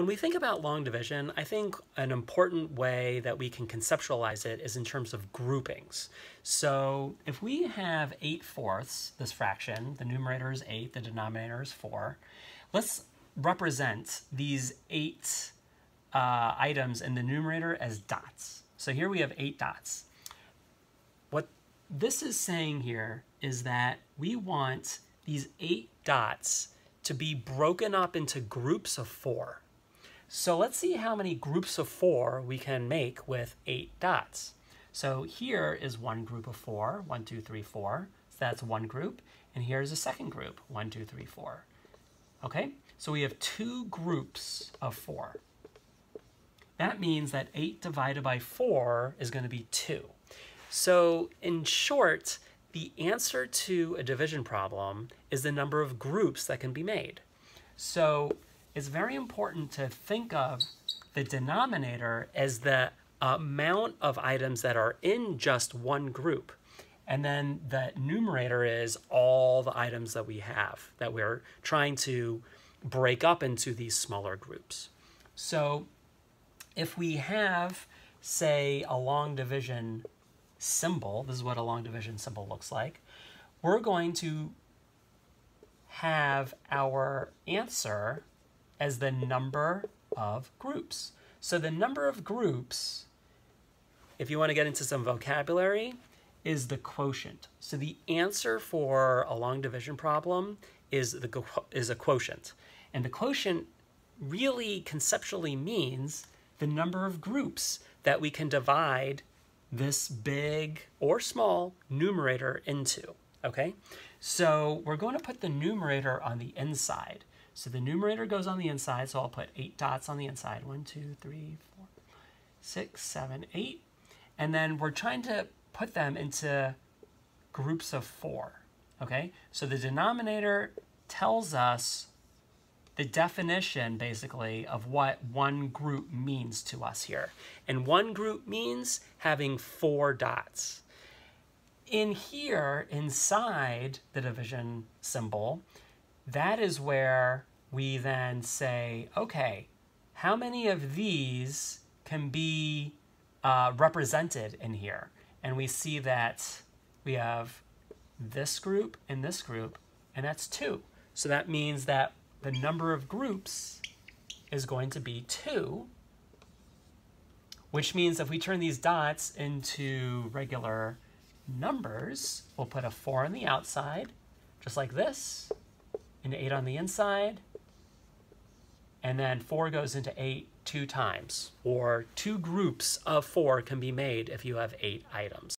When we think about long division, I think an important way that we can conceptualize it is in terms of groupings. So if we have 8/4, this fraction, the numerator is 8, the denominator is 4, let's represent these 8 items in the numerator as dots. So here we have 8 dots. What this is saying here is that we want these 8 dots to be broken up into groups of 4. So let's see how many groups of 4 we can make with 8 dots. So here is one group of 4, 1, 2, 3, 4. So that's one group. And here's a second group, 1, 2, 3, 4. Okay, so we have 2 groups of 4. That means that 8 divided by 4 is going to be 2. So in short, the answer to a division problem is the number of groups that can be made. So it's very important to think of the denominator as the amount of items that are in just one group. And then the numerator is all the items that we have that we're trying to break up into these smaller groups. So if we have, say, a long division symbol, this is what a long division symbol looks like, we're going to have our answer as the number of groups. So the number of groups, if you want to get into some vocabulary, is the quotient. So the answer for a long division problem is a quotient. And the quotient really conceptually means the number of groups that we can divide this big or small numerator into, okay? So we're going to put the numerator on the inside. So the numerator goes on the inside, so I'll put 8 dots on the inside. 1, 2, 3, 4, 6, 7, 8. And then we're trying to put them into groups of 4, okay? So the denominator tells us the definition, basically, of what one group means to us here. And one group means having 4 dots. In here, inside the division symbol, that is where we then say, okay, how many of these can be represented in here? And we see that we have this group and this group, and that's 2. So that means that the number of groups is going to be 2, which means if we turn these dots into regular numbers, we'll put a 4 on the outside, just like this, and 8 on the inside, and then 4 goes into 8 2 times, or 2 groups of 4 can be made if you have 8 items.